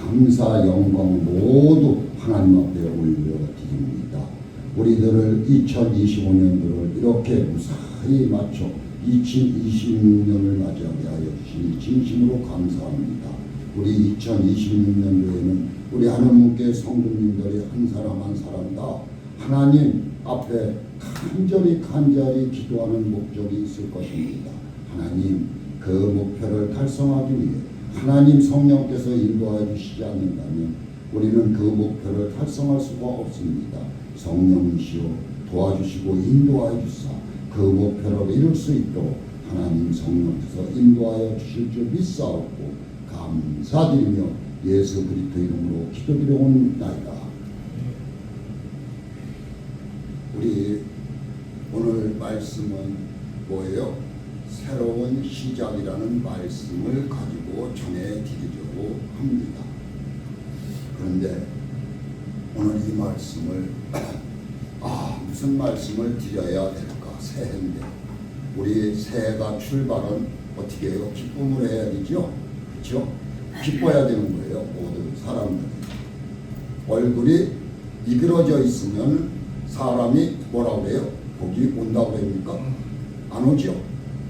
감사 영광 모두 하나님 앞에 올려드립니다. 우리들을 2025년도를 이렇게 무사히 맞춰 2026년을 맞이하게 하여 주시니 진심으로 감사합니다. 우리 2026년도에는 우리 하나님께 성도님들이 한 사람 한 사람 다 하나님 앞에 간절히 기도하는 목적이 있을 것입니다. 하나님 그 목표를 달성하기 위해 하나님 성령께서 인도하여 주시지 않는다면 우리는 그 목표를 달성할 수가 없습니다. 성령이시여 도와주시고 인도하여 주사 그 목표를 이룰 수 있도록 하나님 성령께서 인도하여 주실 줄 믿사옵고 감사드리며 예수 그리스도 이름으로 기도드려옵나이다. 우리 오늘 말씀은 뭐예요? 새로운 시작이라는 말씀을 가지고 전해드리려고 합니다. 그런데 오늘 이 말씀을 무슨 말씀을 드려야 될까? 새해인데 우리 새해가 출발은 어떻게 해요? 기쁨을 해야 되죠? 그렇죠? 기뻐야 되는 거예요. 모든 사람들이. 얼굴이 이그러져 있으면 사람이 뭐라고 그래요? 복이 온다고 합니까? 안 오죠?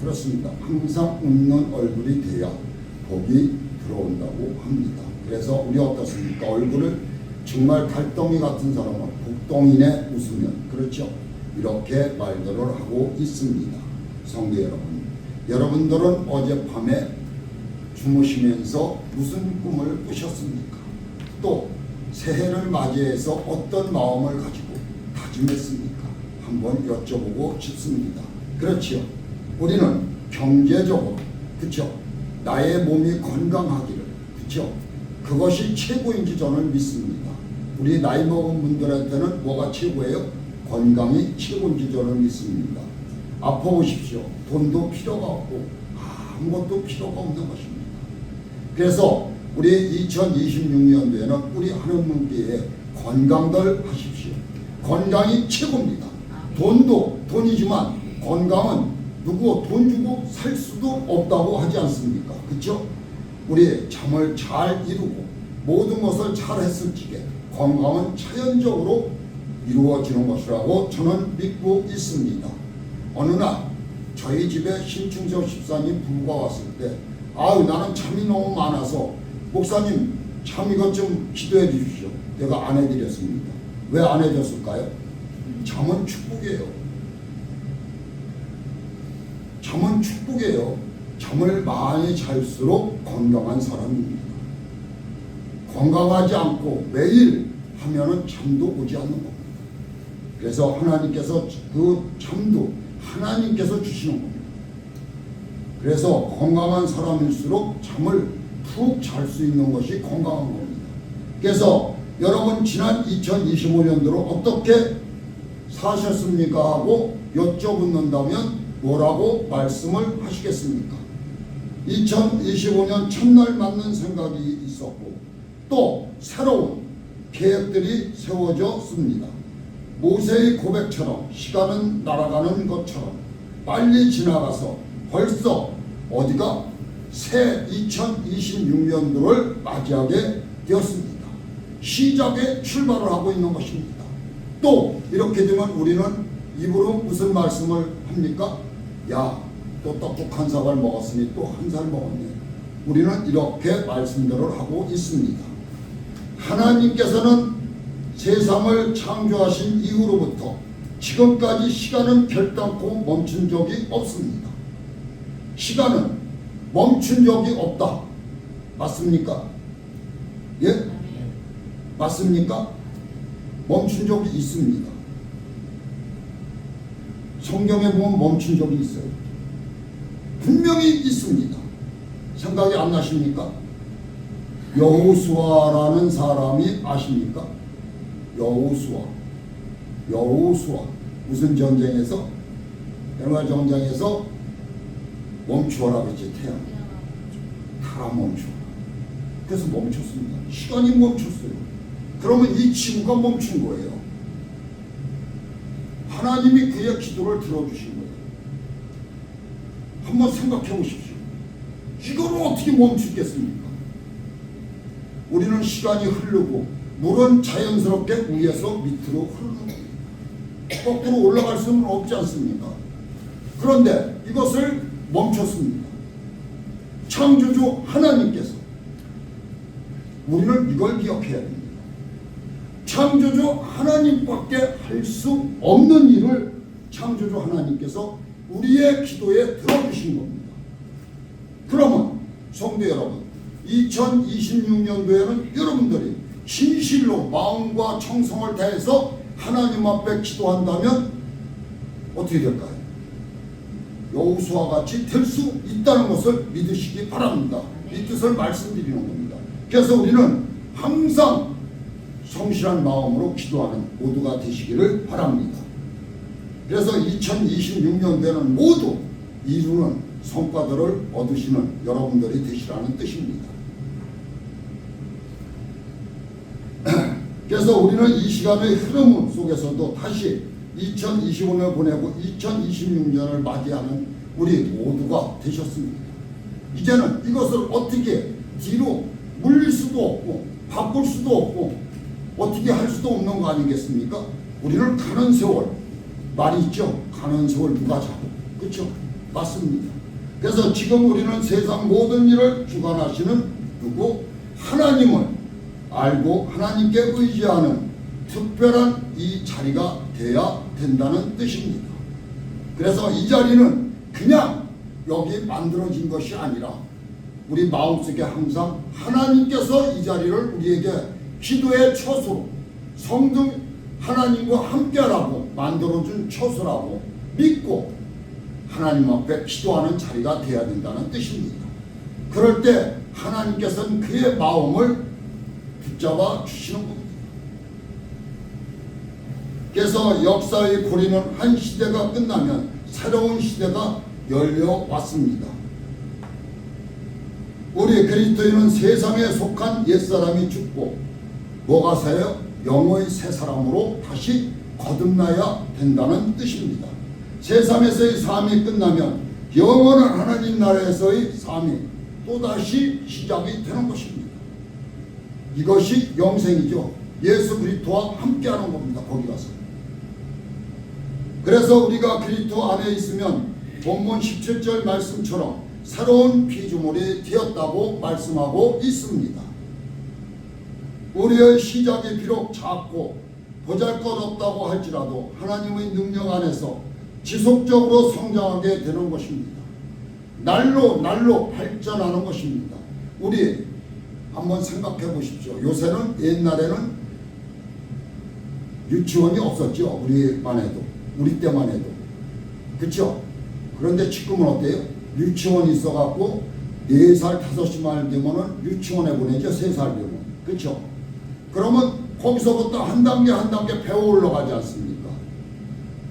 그렇습니다. 항상 웃는 얼굴이 돼야 복이 들어온다고 합니다. 그래서 우리 어떻습니까? 얼굴을 정말 달덩이 같은 사람은 복덩이네 웃으면 그렇죠? 이렇게 말들을 하고 있습니다. 성도 여러분, 여러분들은 어젯밤에 주무시면서 무슨 꿈을 꾸셨습니까? 또 새해를 맞이해서 어떤 마음을 가지고 다짐했습니까? 한번 여쭤보고 싶습니다. 그렇지요? 우리는 경제적으로 그렇죠? 나의 몸이 건강하기를 그렇죠? 그것이 최고인지 저는 믿습니다. 우리 나이 먹은 분들한테는 뭐가 최고예요? 건강이 최고인지 저는 믿습니다. 아파보십시오. 돈도 필요가 없고 아무것도 필요가 없는 것입니다. 그래서 우리 2026년도에는 우리 하나님께 건강들 하십시오. 건강이 최고입니다. 돈도 돈이지만 건강은 누구 돈 주고 살 수도 없다고 하지 않습니까? 그렇죠? 우리 잠을 잘 이루고 모든 것을 잘 했을 적에 건강은 자연적으로 이루어지는 것이라고 저는 믿고 있습니다. 어느 날 저희 집에 신충석 집사님 부부가 왔을 때 나는 잠이 너무 많아서 목사님 잠 이것 좀 기도해 주십시오. 내가 안 해드렸습니다. 왜 안 해줬을까요? 잠은 축복이에요. 잠은 축복이에요. 잠을 많이 잘수록 건강한 사람입니다. 건강하지 않고 매일 하면은 잠도 오지 않는 겁니다. 그래서 하나님께서 그 잠도 하나님께서 주시는 겁니다. 그래서 건강한 사람일수록 잠을 푹 잘 수 있는 것이 건강한 겁니다. 그래서 여러분 지난 2025년도로 어떻게 사셨습니까? 하고 여쭤본다면 뭐라고 말씀을 하시겠습니까? 2025년 첫날 맞는 생각이 있었고 또 새로운 계획들이 세워졌습니다. 모세의 고백처럼 시간은 날아가는 것처럼 빨리 지나가서 벌써 어디가 새 2026년도를 맞이하게 되었습니다. 시작에 출발을 하고 있는 것입니다. 또 이렇게 되면 우리는 입으로 무슨 말씀을 합니까? 야, 또 떡국 한 사발 먹었으니 또 한 살 먹었네. 우리는 이렇게 말씀들을 하고 있습니다. 하나님께서는 세상을 창조하신 이후로부터 지금까지 시간은 결단코 멈춘 적이 없습니다. 시간은 멈춘 적이 없다. 맞습니까? 예? 맞습니까? 멈춘 적이 있습니다. 성경에 보면 멈춘 적이 있어요. 분명히 있습니다. 생각이 안 나십니까? 여호수아라는 사람이 아십니까? 여호수아 무슨 전쟁에서? 얼마 전쟁에서 멈추어라 그랬지. 태양 다 멈추어라. 그래서 멈췄습니다. 시간이 멈췄어요. 그러면 이 지구가 멈춘 거예요. 하나님이 그의 기도를 들어주신 거예요. 한번 생각해 보십시오. 이거를 어떻게 멈추겠습니까? 우리는 시간이 흐르고 물은 자연스럽게 위에서 밑으로 흐르는 겁니다. 거꾸로 올라갈 수는 없지 않습니까? 그런데 이것을 멈췄습니다. 창조주 하나님께서. 우리는 이걸 기억해야 됩니다. 창조주 하나님밖에 할 수 없는 일을 창조주 하나님께서 우리의 기도에 들어주신 겁니다. 그러면 성도 여러분, 2026년도에는 여러분들이 진실로 마음과 청성을 다해서 하나님 앞에 기도한다면 어떻게 될까요? 여호수아와 같이 될 수 있다는 것을 믿으시기 바랍니다. 이 뜻을 말씀드리는 겁니다. 그래서 우리는 항상 성실한 마음으로 기도하는 모두가 되시기를 바랍니다. 그래서 2026년도에는 모두 이루는 성과들을 얻으시는 여러분들이 되시라는 뜻입니다. 그래서 우리는 이 시간의 흐름 속에서도 다시 2025년을 보내고 2026년을 맞이하는 우리 모두가 되셨습니다. 이제는 이것을 어떻게 뒤로 물릴 수도 없고 바꿀 수도 없고 어떻게 할 수도 없는 거 아니겠습니까? 우리는 가는 세월, 말이 있죠. 가는 세월 누가 잡고, 그렇죠? 맞습니다. 그래서 지금 우리는 세상 모든 일을 주관하시는 누구? 하나님을 알고 하나님께 의지하는 특별한 이 자리가 돼야 된다는 뜻입니다. 그래서 이 자리는 그냥 여기 만들어진 것이 아니라 우리 마음속에 항상 하나님께서 이 자리를 우리에게 기도의 처소로, 성등 하나님과 함께하라고 만들어준 처소라고 믿고 하나님 앞에 기도하는 자리가 돼야 된다는 뜻입니다. 그럴 때 하나님께서는 그의 마음을 붙잡아 주시는 겁니다. 그래서 역사의 고리는 한 시대가 끝나면 새로운 시대가 열려왔습니다. 우리 그리스도인은 세상에 속한 옛사람이 죽고 뭐가 새요? 영의 새 사람으로 다시 거듭나야 된다는 뜻입니다. 세상에서의 삶이 끝나면 영원한 하나님 나라에서의 삶이 또다시 시작이 되는 것입니다. 이것이 영생이죠. 예수 그리스도와 함께하는 겁니다. 거기 가서. 그래서 우리가 그리스도 안에 있으면 본문 17절 말씀처럼 새로운 피조물이 되었다고 말씀하고 있습니다. 우리의 시작이 비록 작고 보잘것없다고 할지라도 하나님의 능력 안에서 지속적으로 성장하게 되는 것입니다. 날로 발전하는 것입니다. 우리 한번 생각해 보십시오. 요새는 옛날에는 유치원이 없었죠. 우리 때만 해도. 그렇죠? 그런데 지금은 어때요? 유치원이 있어갖고 4살, 5살 되면은 유치원에 보내죠. 3살 되면. 그렇죠? 그러면 거기서부터 한 단계 배워 올라가지 않습니까?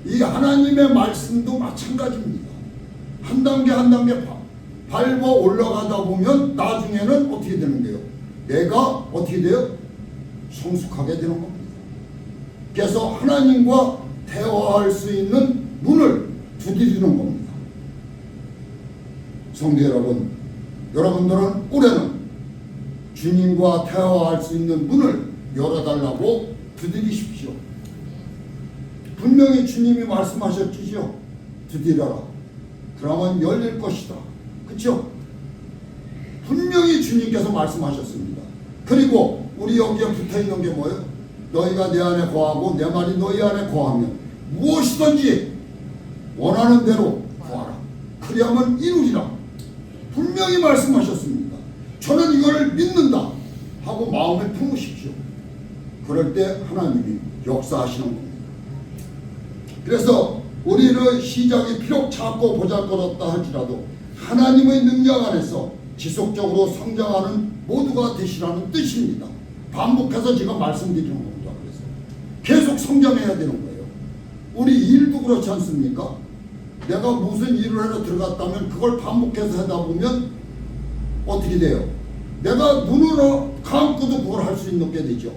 이 하나님의 말씀도 마찬가지입니다. 한 단계 밟아 올라가다 보면 나중에는 어떻게 되는 거예요? 내가 어떻게 돼요? 성숙하게 되는 겁니다. 그래서 하나님과 대화할 수 있는 문을 두드리는 겁니다. 성도 여러분, 여러분들은 올해는 주님과 대화할 수 있는 문을 열어달라고 두드리십시오. 분명히 주님이 말씀하셨죠. 두드려라. 그러면 열릴 것이다. 그렇죠? 분명히 주님께서 말씀하셨습니다. 그리고 우리 여기에 붙어있는 게 뭐예요? 너희가 내 안에 거하고 내 말이 너희 안에 거하면 무엇이든지 원하는 대로 구하라. 그리하면 이루리라. 분명히 말씀하셨습니다. 저는 이걸 믿는다 하고 마음에 품으십시오. 그럴 때 하나님이 역사하시는 겁니다. 그래서 우리의 시작이 비록 작고 보잘것없다 할지라도 하나님의 능력 안에서 지속적으로 성장하는 모두가 되시라는 뜻입니다. 반복해서 제가 말씀드리는 겁니다. 그래서 계속 성장해야 되는 거예요. 우리 일도 그렇지 않습니까? 내가 무슨 일을 하러 들어갔다면 그걸 반복해서 하다 보면 어떻게 돼요? 내가 눈으로 감고도 그걸 할 수 있게 되죠.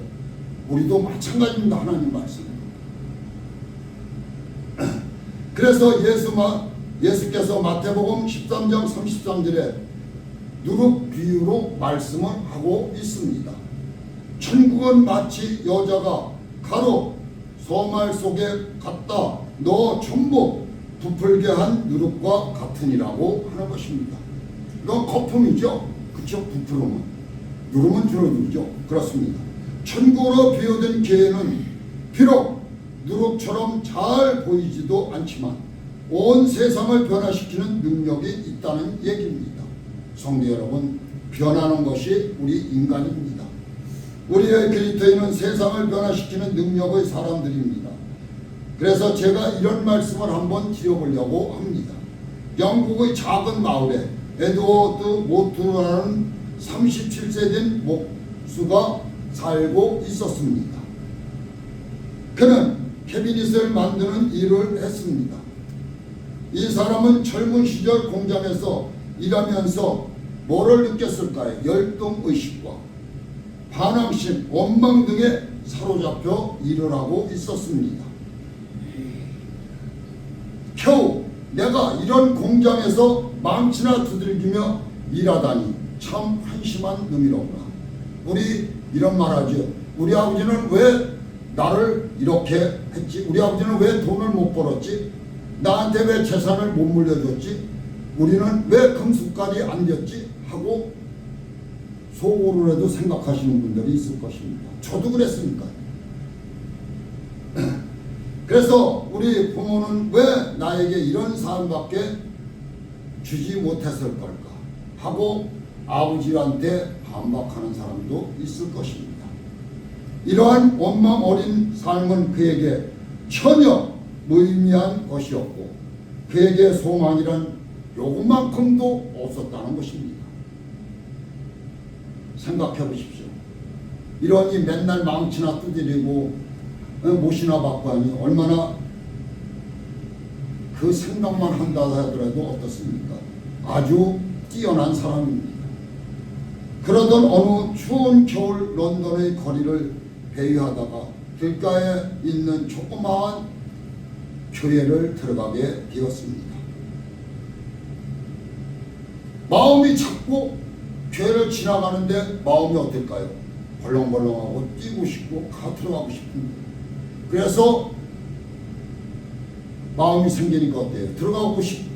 우리도 마찬가지입니다. 하나님 말씀. 그래서 예수께서 마태복음 13장 33절에 누룩 비유로 말씀을 하고 있습니다. 천국은 마치 여자가 가로 소말 속에 갖다 넣어 전부 부풀게 한 누룩과 같으니라고 하는 것입니다. 이건 거품이죠. 그쵸? 부풀으면. 누르면 줄어들죠. 그렇습니다. 천국으로 비워진 기회는 비록 누룩처럼 잘 보이지도 않지만 온 세상을 변화시키는 능력이 있다는 얘기입니다. 성도 여러분, 변하는 것이 우리 인간입니다. 우리의 그리스도인은 세상을 변화시키는 능력의 사람들입니다. 그래서 제가 이런 말씀을 한번 드려보려고 합니다. 영국의 작은 마을에 에드워드 모트라는 37세 된 목수가 살고 있었습니다. 그는 캐비닛을 만드는 일을 했습니다. 이 사람은 젊은 시절 공장에서 일하면서 뭐를 느꼈을까요? 열등의식과 반항심, 원망 등에 사로잡혀 일을 하고 있었습니다. 겨우 내가 이런 공장에서 망치나 두들기며 일하다니 참 한심한 놈이로구나. 우리 이런 말 하죠. 우리 아버지는 왜 나를 이렇게 했지? 우리 아버지는 왜 돈을 못 벌었지? 나한테 왜 재산을 못 물려줬지? 우리는 왜 금수까지 안 졌지? 하고 속으로 해도 생각하시는 분들이 있을 것입니다. 저도 그랬으니까요. 그래서 우리 부모는 왜 나에게 이런 삶밖에 주지 못했을 걸까 하고 아버지한테 반박하는 사람도 있을 것입니다. 이러한 원망 어린 삶은 그에게 전혀 무의미한 것이었고 그에게 소망이란 요것만큼도 없었다는 것입니다. 생각해 보십시오. 이러니 맨날 망치나 두드리고 못이나 받고 하니 얼마나 그 생각만 한다 하더라도 어떻습니까? 아주 뛰어난 사람입니다. 그러던 어느 추운 겨울 런던의 거리를 배회하다가 길가에 있는 조그마한 교회를 들어가게 되었습니다. 마음이 자꾸 교회를 지나가는데 마음이 어떨까요? 벌렁벌렁하고 뛰고 싶고 들어가고 싶은. 그래서 마음이 생기니까 어때요?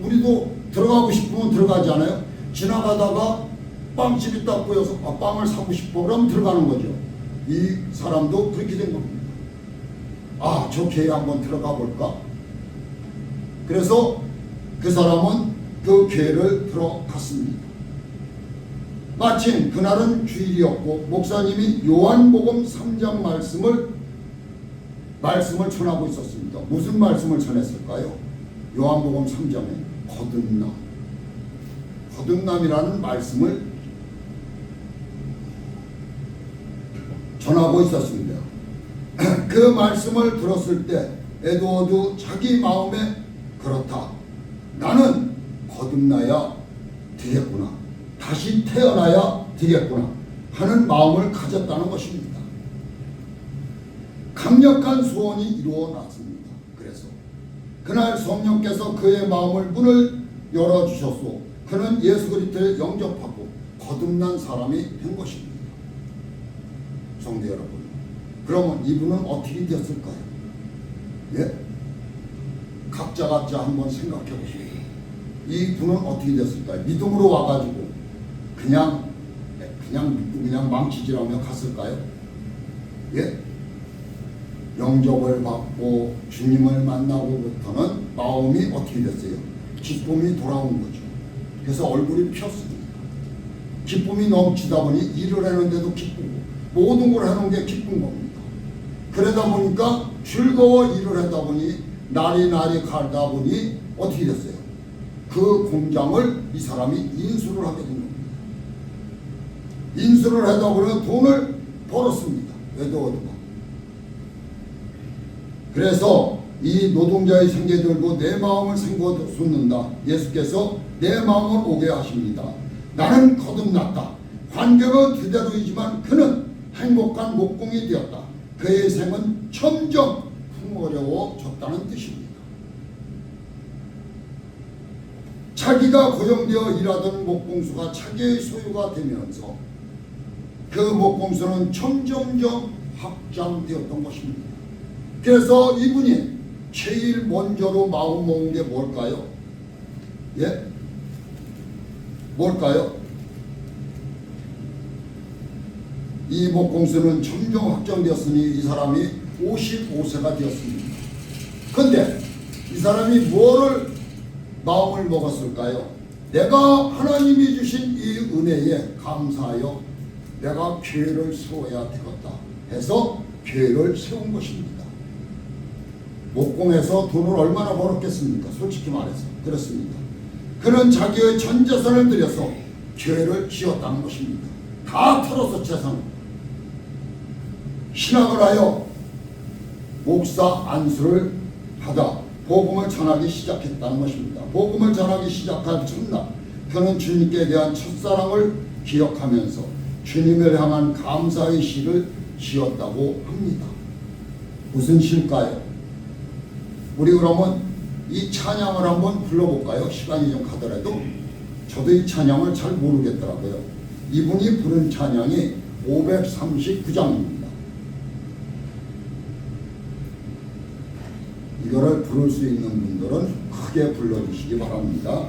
우리도 들어가고 싶으면 들어가지 않아요? 지나가다가 빵집이 딱 보여서 빵을 사고 싶어 그러면 들어가는 거죠. 이 사람도 그렇게 된 겁니다. 저 교회 한번 들어가 볼까? 그래서 그 사람은 그 교회를 들어갔습니다. 마침 그날은 주일이었고 목사님이 요한복음 3장 말씀을 전하고 있었습니다. 무슨 말씀을 전했을까요? 요한복음 3장에 거듭남이라는 말씀을 전하고 있었습니다. 그 말씀을 들었을 때 에드워드 자기 마음에 그렇다. 나는 거듭나야 되겠구나. 다시 태어나야 되겠구나 하는 마음을 가졌다는 것입니다. 강력한 소원이 이루어났습니다. 그래서 그날 성령께서 그의 마음을 문을 열어주셨소. 그는 예수 그리스도를 영접하고 거듭난 사람이 된 것입니다. 성도 여러분, 그러면 이분은 어떻게 되었을까요? 예? 각자 한번 생각해 보시죠. 이 분은 어떻게 됐을까요? 믿음으로 와가지고 그냥 믿고 그냥 망치질하며 갔을까요? 예? 영접을 받고 주님을 만나고부터는 마음이 어떻게 됐어요? 기쁨이 돌아온 거죠. 그래서 얼굴이 폈습니다. 기쁨이 넘치다 보니 일을 하는데도 기쁘고 모든 걸 하는 게 기쁜 겁니다. 그러다 보니까 즐거워 일을 하다 보니 날이 갈다 보니 어떻게 됐어요? 그 공장을 이 사람이 인수를 하게 된 겁니다. 인수를 하다 보니 돈을 벌었습니다. 에드워드가. 그래서 이 노동자의 생계 들고 내 마음을 솟는다. 예수께서 내 마음을 오게 하십니다. 나는 거듭났다. 환경은 그대로이지만 그는 행복한 목공이 되었다. 그의 생은 점점 풍어려워졌다는 뜻입니다. 자기가 고용되어 일하던 목공수가 자기의 소유가 되면서 그 목공소는 점점점 확장되었던 것입니다. 그래서 이분이 제일 먼저로 마음 먹은 게 뭘까요? 예? 뭘까요? 이 목공소는 점점 확장되었으니 이 사람이 55세가 되었습니다. 그런데 이 사람이 뭐를 마음을 먹었을까요? 내가 하나님이 주신 이 은혜에 감사하여 내가 교회를 세워야 되겠다 해서 교회를 세운 것입니다. 목공에서 돈을 얼마나 벌었겠습니까? 솔직히 말해서 그렇습니다. 그는 자기의 전 재산을 들여서 교회를 지었다는 것입니다. 다 털어서 재산을 신학을 하여 목사 안수를 받아 복음을 전하기 시작했다는 것입니다. 복음을 전하기 시작한 첫날 그는 주님께 대한 첫사랑을 기억하면서 주님을 향한 감사의 시를 지었다고 합니다. 무슨 시일까요? 우리 그러면 이 찬양을 한번 불러볼까요? 시간이 좀 가더라도 저도 이 찬양을 잘 모르겠더라고요. 이분이 부른 찬양이 539장입니다. 이거를 부를 수 있는 분들은 크게 불러주시기 바랍니다.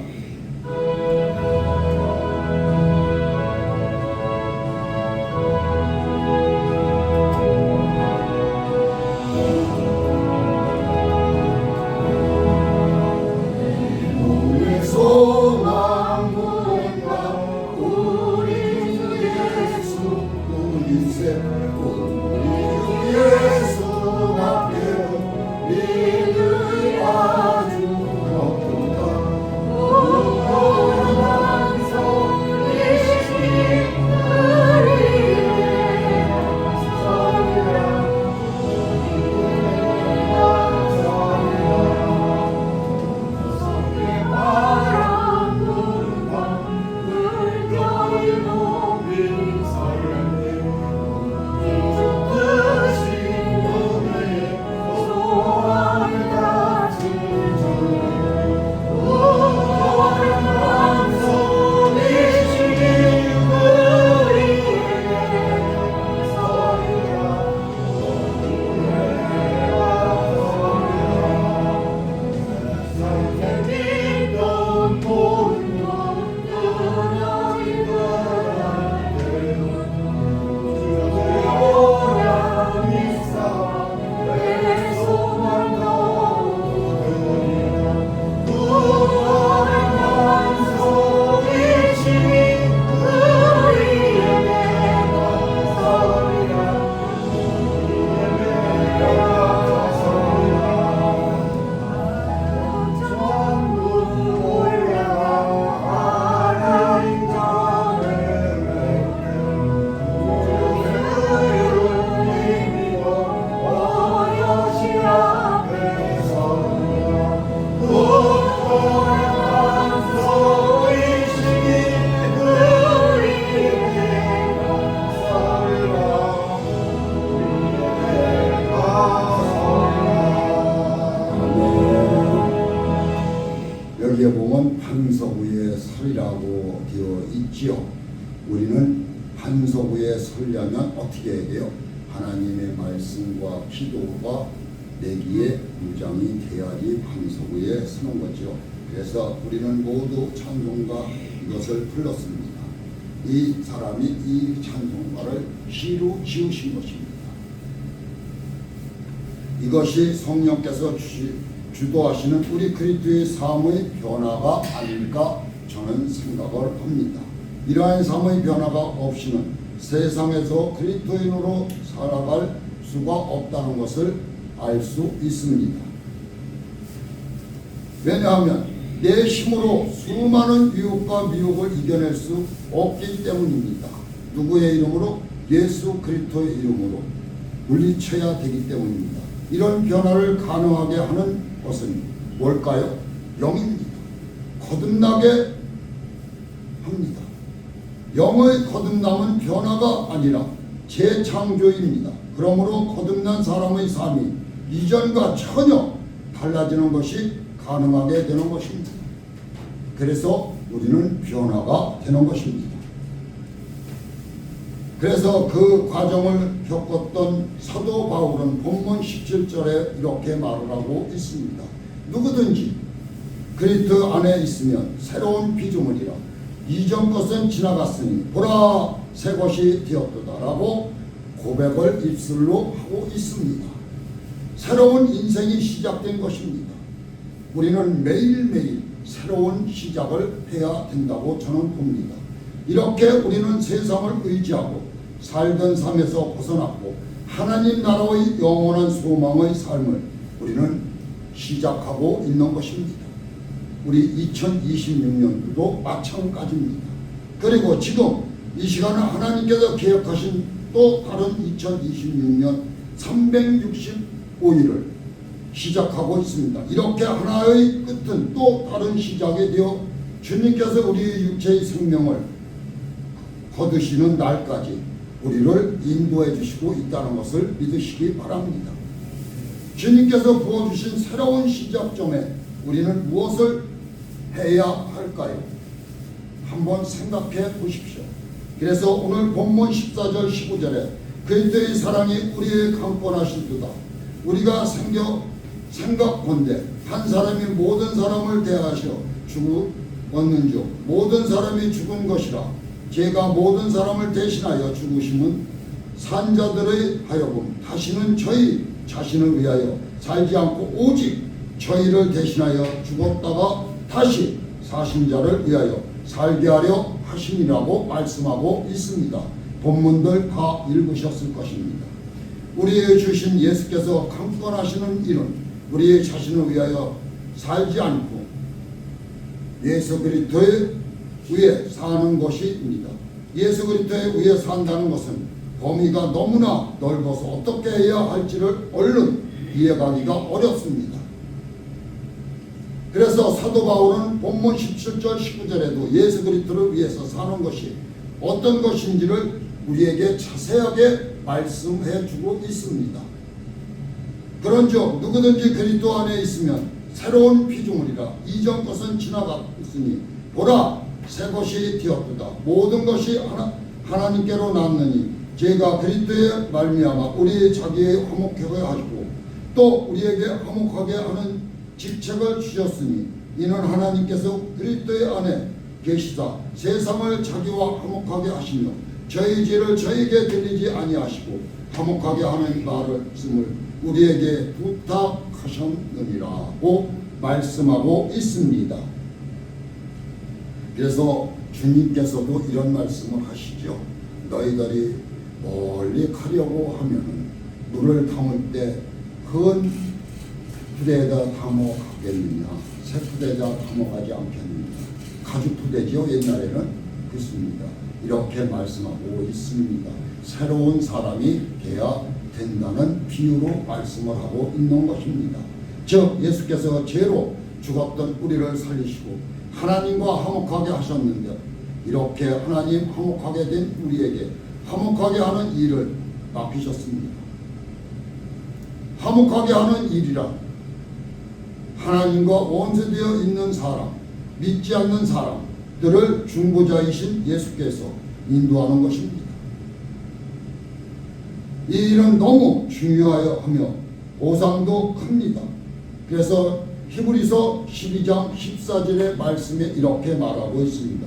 여기에 보면 반석 위에 설이라고 되어 있지요. 우리는 반석 위에 설려면 어떻게 해야 돼요? 하나님의 말씀과 기도가 내기에 무장이 돼야지 반석 위에 서는 거죠. 그래서 우리는 모두 찬송가 이것을 불렀습니다. 이 사람이 이 찬송가를 시로 지으신 것입니다. 이것이 성령께서 주도하시는 우리 그리스도의 삶의 변화가 아닐까 저는 생각을 합니다. 이러한 삶의 변화가 없이는 세상에서 그리스도인으로 살아갈 수가 없다는 것을 알 수 있습니다. 왜냐하면 내 힘으로 수많은 유혹과 미혹을 이겨낼 수 없기 때문입니다. 누구의 이름으로? 예수 그리스도의 이름으로 물리쳐야 되기 때문입니다. 이런 변화를 가능하게 하는 것은 뭘까요? 영입니다. 거듭나게 합니다. 영의 거듭남은 변화가 아니라 재창조입니다. 그러므로 거듭난 사람의 삶이 이전과 전혀 달라지는 것이 가능하게 되는 것입니다. 그래서 우리는 변화가 되는 것입니다. 그래서 그 과정을 겪었던 사도 바울은 본문 17절에 이렇게 말을 하고 있습니다. 누구든지 그리스도 안에 있으면 새로운 피조물이라 이전 것은 지나갔으니 보라 새 것이 되었도다라고 고백을 입술로 하고 있습니다. 새로운 인생이 시작된 것입니다. 우리는 매일매일 새로운 시작을 해야 된다고 저는 봅니다. 이렇게 우리는 세상을 의지하고 살던 삶에서 벗어났고 하나님 나라의 영원한 소망의 삶을 우리는 시작하고 있는 것입니다. 우리 2026년도도 마찬가지입니다. 그리고 지금 이 시간에 하나님께서 계획하신 또 다른 2026년 365일을 시작하고 있습니다. 이렇게 하나의 끝은 또 다른 시작이 되어 주님께서 우리의 육체의 생명을 거두시는 날까지 우리를 인도해 주시고 있다는 것을 믿으시기 바랍니다. 주님께서 부어주신 새로운 시작점에 우리는 무엇을 해야 할까요? 한번 생각해 보십시오. 그래서 오늘 본문 14절 15절에 그리스도의 사랑이 우리의 강권하시도다. 우리가 생각건대 한 사람이 모든 사람을 대하여 죽었는 줄 모든 사람이 죽은 것이라 제가 모든 사람을 대신하여 죽으심은 산자들의 하여금 다시는 저희 자신을 위하여 살지 않고 오직 저희를 대신하여 죽었다가 다시 사신 자를 위하여 살게 하려 하심이라고 말씀하고 있습니다. 본문들 다 읽으셨을 것입니다. 우리에게 주신 예수께서 강권하시는 일은 우리의 자신을 위하여 살지 않고 예수 그리스도에 의해 사는 것입니다. 예수 그리스도에 의해 산다는 것은 범위가 너무나 넓어서 어떻게 해야 할지를 얼른 이해가기가 어렵습니다. 그래서 사도 바울은 본문 17절 19절에도 예수 그리스도를 위해서 사는 것이 어떤 것인지를 우리에게 자세하게 말씀해 주고 있습니다. 그런즉 누구든지 그리스도 안에 있으면 새로운 피조물이라 이전 것은 지나갔으니 보라 새 것이 되었도다. 모든 것이 하나님께로 났느니 제가 그리스도의 말미암아 우리 자기의 화목하게 하시고 또 우리에게 화목하게 하는 직책을 주셨으니 이는 하나님께서 그리스도의 안에 계시다 세상을 자기와 화목하게 하시며 저희 죄를 저에게 들리지 아니하시고 화목하게 하는 말씀을 우리에게 부탁하셨느니라고 말씀하고 있습니다. 그래서 주님께서도 이런 말씀을 하시죠. 너희들이 멀리 가려고 하면은 물을 담을 때 큰 부대에다 담아 가겠느냐 새 부대에다 담아 가지 않겠느냐 가죽 부대죠. 옛날에는 그렇습니다. 이렇게 말씀하고 있습니다. 새로운 사람이 돼야 된다는 비유로 말씀을 하고 있는 것입니다. 즉 예수께서 죄로 죽었던 우리를 살리시고 하나님과 화목하게 하셨는데 이렇게 하나님 화목하게 된 우리에게 화목하게 하는 일을 맡기셨습니다. 화목하게 하는 일이란 하나님과 원수되어 있는 사람, 믿지 않는 사람들을 중보자이신 예수께서 인도하는 것입니다. 이 일은 너무 중요하여 하며 보상도 큽니다. 그래서 히브리서 12장 14절의 말씀에 이렇게 말하고 있습니다.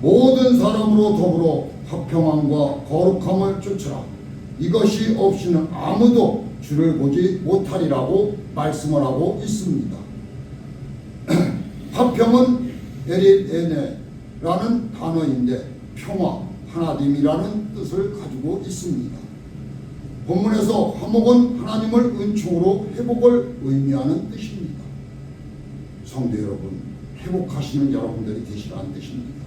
모든 사람으로 더불어 화평함과 거룩함을 쫓으라. 이것이 없이는 아무도 주를 보지 못하리라고 말씀을 하고 있습니다. 화평은 에리에네라는 단어인데 평화, 하나됨이라는 뜻을 가지고 있습니다. 본문에서 화목은 하나님을 은총으로 회복을 의미하는 뜻입니다. 성도 여러분, 회복하시는 여러분들이 되시라는 뜻입니다.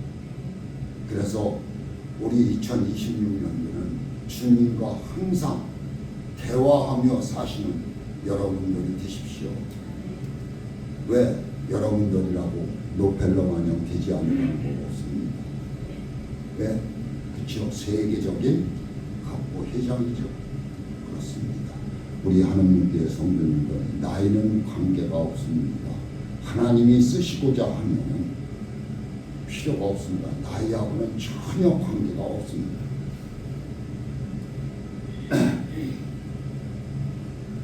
그래서 우리 2026년도는 주님과 항상 대화하며 사시는 여러분들이 되십시오. 왜 여러분들이라고 노벨러 마냥 되지 않는 거 없습니다. 왜? 그쵸? 세계적인 각보 회장이죠. 그렇습니다. 우리 하나님께 성도님들 나이는 관계가 없습니다. 하나님이 쓰시고자 하면 필요가 없습니다. 나이하고는 전혀 관계가 없습니다.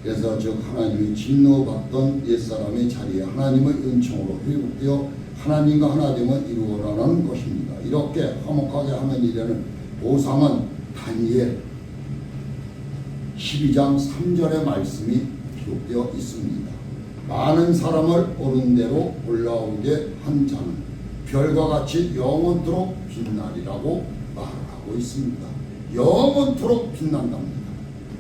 그래서 즉 하나님이 진노받던 옛사람의 자리에 하나님의 은총으로 회복되어 하나님과 하나됨을 이루어가는 것입니다. 이렇게 화목하게 하는 일에는 보상은 다니엘 12장 3절의 말씀이 기록되어 있습니다. 많은 사람을 옳은 대로 올라오게 한 자는 별과 같이 영원토록 빛나리라고 말을 하고 있습니다. 영원토록 빛난답니다.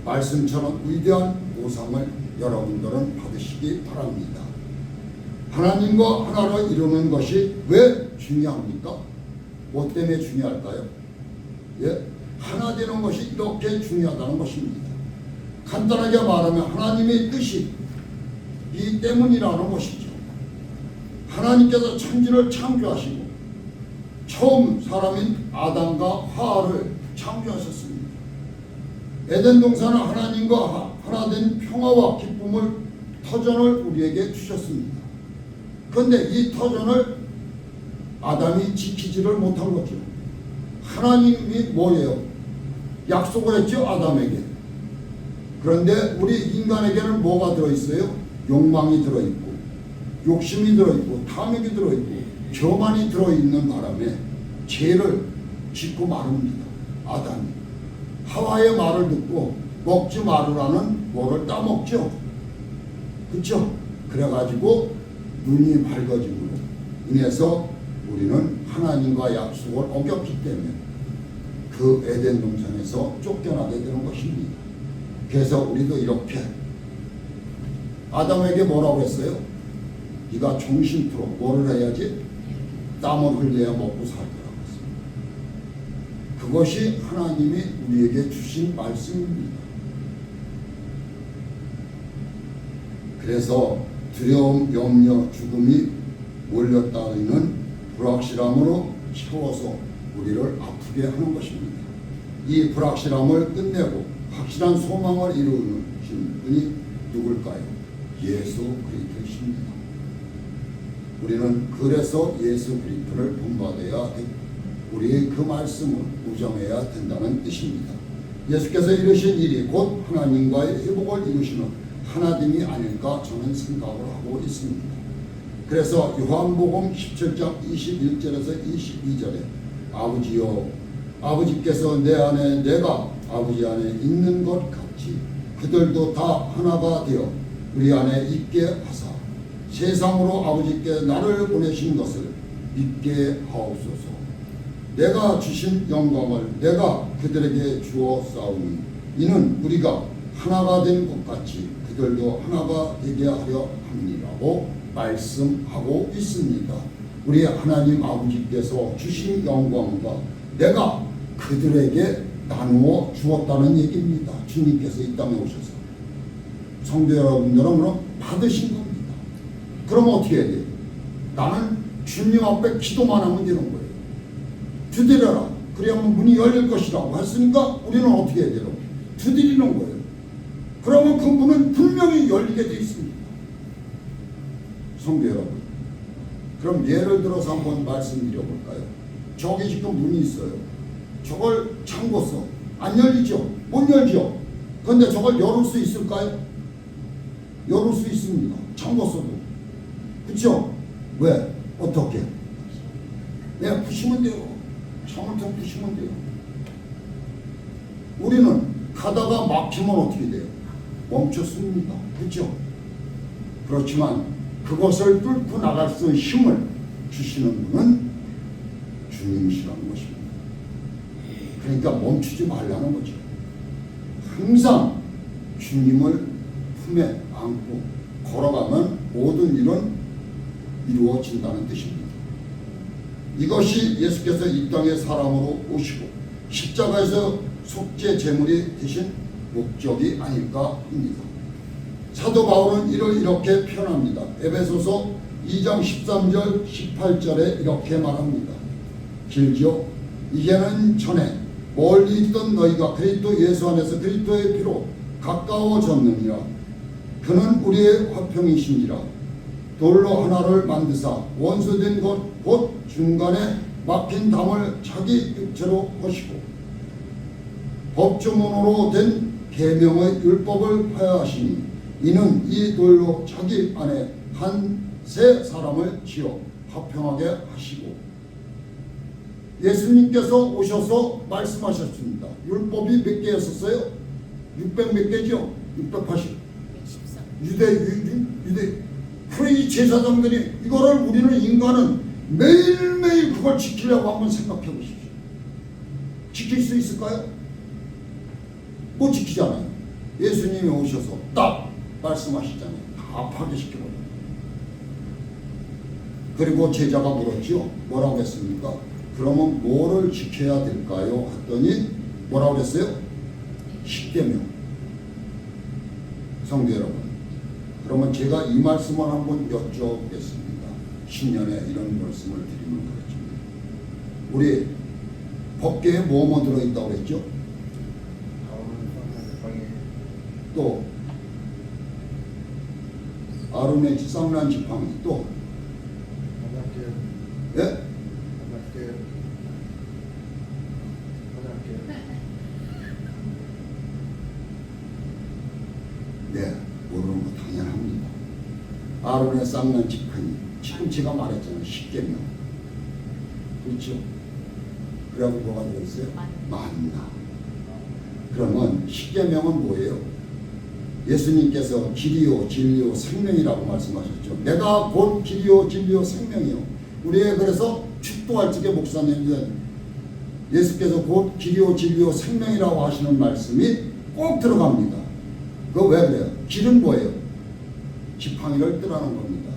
말씀처럼 위대한 보상을 여러분들은 받으시기 바랍니다. 하나님과 하나로 이루는 것이 왜 중요합니까? 뭐 때문에 중요할까요? 예? 하나 되는 것이 이렇게 중요하다는 것입니다. 간단하게 말하면 하나님의 뜻이 이 때문이라는 것이죠. 하나님께서 천지를 창조하시고 처음 사람인 아담과 하와를 창조하셨습니다. 에덴 동산은 하나님과 하나 된 평화와 기쁨을 터전을 우리에게 주셨습니다. 그런데 이 터전을 아담이 지키지를 못한 거죠. 하나님이 뭐예요? 약속을 했죠, 아담에게. 그런데 우리 인간에게는 뭐가 들어있어요? 욕망이 들어있고 욕심이 들어있고 탐욕이 들어있고 교만이 들어있는 바람에 죄를 짓고 마릅니다. 아담이 하와의 말을 듣고 먹지 말으라는 뭐를 따먹죠. 그렇죠? 그래가지고 눈이 밝아짐으로 인해서 우리는 하나님과 약속을 어겼기 때문에 그 에덴 동산에서 쫓겨나게 되는 것입니다. 그래서 우리도 이렇게 아담에게 뭐라고 했어요? 네가 종신토록 뭐를 해야지? 땀을 흘려야 먹고 살 거라고 했습니다. 그것이 하나님이 우리에게 주신 말씀입니다. 그래서 두려움, 염려, 죽음이 몰려따르는 불확실함으로 채워서 우리를 아프게 하는 것입니다. 이 불확실함을 끝내고 확실한 소망을 이루는 분이 누굴까요? 예수 그리스도십니다. 우리는 그래서 예수 그리스도를 본받아야 되고 우리의 그 말씀을 우정해야 된다는 뜻입니다. 예수께서 이루신 일이 곧 하나님과의 회복을 이루시는 하나됨이 아닐까 저는 생각을 하고 있습니다. 그래서 요한복음 17장 21절에서 22절에 아버지여 아버지께서 내 안에 내가 아버지 안에 있는 것 같이 그들도 다 하나가 되어 우리 안에 있게 하사 세상으로 아버지께 나를 보내신 것을 믿게 하옵소서. 내가 주신 영광을 내가 그들에게 주어 싸우니 이는 우리가 하나가 된 것 같이 그들도 하나가 되게 하려 함이라고 말씀하고 있습니다. 우리 하나님 아버지께서 주신 영광과 내가 그들에게 나누어 주었다는 얘기입니다. 주님께서 이 땅에 오셔서 성도 여러분들은 그럼 받으신 겁니다. 그럼 어떻게 해야 돼요? 나는 주님 앞에 기도만 하면 되는 거예요. 두드려라. 그래야만 문이 열릴 것이라고 했으니까 우리는 어떻게 해야 돼요? 두드리는 거예요. 그러면 그 문은 분명히 열리게 돼 있습니다. 성도 여러분, 그럼 예를 들어서 한번 말씀드려볼까요? 저기 지금 문이 있어요. 저걸 잠궜어. 안 열리죠? 못 열죠? 그런데 저걸 열을 수 있을까요? 열을 수 있습니다. 잠궜어도. 그렇죠? 왜? 어떻게? 그냥 부시면 돼요. 창을 좀 부시면 돼요. 우리는 가다가 막히면 어떻게 돼요? 멈췄습니다. 그렇죠? 그렇지만 그것을 뚫고 나갈 수 있는 힘을 주시는 분은 주님이시라는 것입니다. 그러니까 멈추지 말라는 거죠. 항상 주님을 품에 안고 걸어가면 모든 일은 이루어진다는 뜻입니다. 이것이 예수께서 이 땅에 사람으로 오시고 십자가에서 속죄 제물이 되신 목적이 아닐까 합니다. 사도 바울은 이를 이렇게 표현합니다. 에베소서 2장 13절 18절에 이렇게 말합니다. 길지요 이제는 전에 멀리 있던 너희가 그리스도 예수 안에서 그리스도의 피로 가까워졌느니라. 그는 우리의 화평이시니라. 돌로 하나를 만드사 원수된 것 곧 중간에 막힌 담을 자기 육체로 하시고 법조문으로 된 계명의 율법을 파하시니 이는 이 돌로 자기 안에 한 세 사람을 지어 화평하게 하시고 예수님께서 오셔서 말씀하셨습니다. 율법이 몇 개였었어요? 600 몇 개죠? 680. 유대 그래 이 제사장들이 이거를 우리는 인간은 매일매일 그걸 지키려고 한번 생각해 보십시오. 지킬 수 있을까요? 못 지키잖아요. 예수님이 오셔서 딱 말씀하시잖아요. 다 파괴시켜버려요. 그리고 제자가 물었죠. 뭐라고 했습니까? 그러면 뭐를 지켜야 될까요? 했더니 뭐라고 했어요? 십계명. 성도 여러분, 그러면 제가 이 말씀을 한번 여쭤보겠습니다. 신년에 이런 말씀을 드리면 그렇습니다. 우리 법계에 뭐뭐 들어있다고 그랬죠? 또 아론의 쌍난 지팡이, 또 예? 네, 모르는 거 당연합니다. 아론의 쌍난 지팡이, 지금 제가 말했잖아요. 십계명. 그렇죠? 그리고 뭐가 들어있어요? 만나. 그러면 십계명은 뭐예요? 예수님께서 길이요 진리요 생명이라고 말씀하셨죠. 내가 곧 길이요 진리요 생명이요. 우리의 그래서 축도할 적에 목사님들 예수께서 곧 길이요 진리요 생명이라고 하시는 말씀이 꼭 들어갑니다. 그거 왜 그래요? 길은 뭐예요? 지팡이를 뜨라는 겁니다.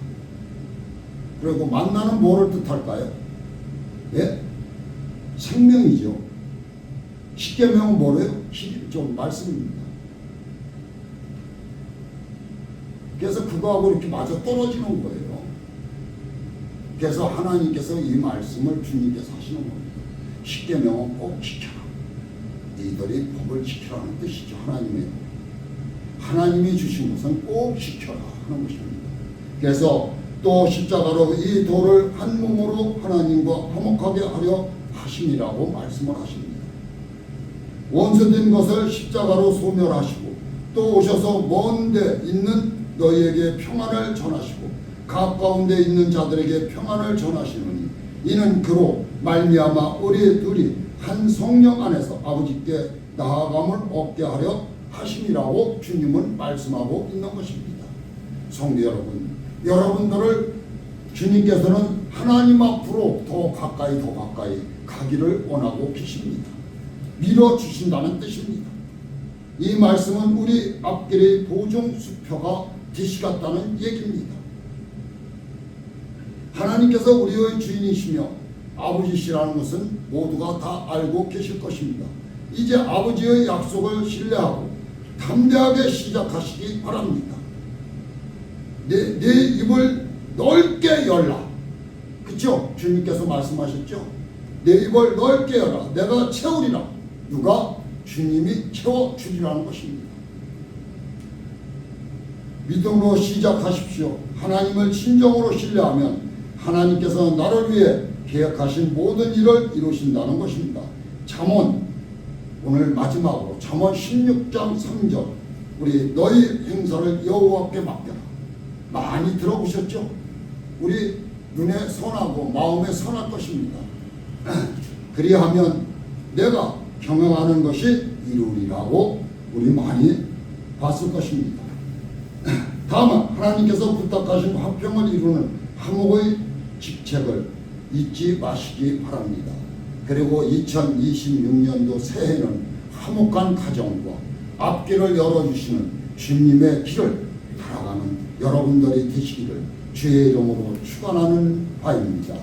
그리고 만나는 뭐를 뜻할까요? 예? 생명이죠. 십계명은 뭐래요? 좀 말씀입니다. 그래서 그거하고 이렇게 마저 떨어지는 거예요. 그래서 하나님께서 이 말씀을 주님께서 하시는 겁니다. 십계명은 꼭 지켜라. 너희들이 법을 지켜라는 뜻이죠. 하나님이 주신 것은 꼭 지켜라 하는 것입니다. 그래서 또 십자가로 이 돌을 한 몸으로 하나님과 화목하게 하려 하심이라고 말씀을 하십니다. 원수된 것을 십자가로 소멸하시고 또 오셔서 먼 데 있는 너희에게 평안을 전하시고 가까운 데 있는 자들에게 평안을 전하시느니 이는 그로 말미암아 우리 둘이 한 성령 안에서 아버지께 나아감을 얻게 하려 하심이라고 주님은 말씀하고 있는 것입니다. 성도 여러분, 여러분들을 주님께서는 하나님 앞으로 더 가까이 가기를 원하고 계십니다. 밀어주신다는 뜻입니다. 이 말씀은 우리 앞길의 보증수표가 되시겠다는 얘기입니다. 하나님께서 우리의 주인이시며 아버지시라는 것은 모두가 다 알고 계실 것입니다. 이제 아버지의 약속을 신뢰하고 담대하게 시작하시기 바랍니다. 내 입을 넓게 열라. 그렇죠? 주님께서 말씀하셨죠? 내 입을 넓게 열라. 내가 채우리라. 누가? 주님이 채워주리라는 것입니다. 믿음으로 시작하십시오. 하나님을 진정으로 신뢰하면 하나님께서 나를 위해 계획하신 모든 일을 이루신다는 것입니다. 잠언 오늘 마지막으로 잠언 16장 3절 우리 너희 행사를 여호와께 맡겨라. 많이 들어보셨죠? 우리 눈에 선하고 마음에 선할 것입니다. 그리하면 내가 경영하는 것이 이루리라고 우리 많이 봤을 것입니다. 다만 하나님께서 부탁하신 화평을 이루는 화목의 직책을 잊지 마시기 바랍니다. 그리고 2026년도 새해는 화목한 가정과 앞길을 열어주시는 주님의 길을 살아가는 여러분들이 되시기를 주의 이름으로 축원하는 바입니다.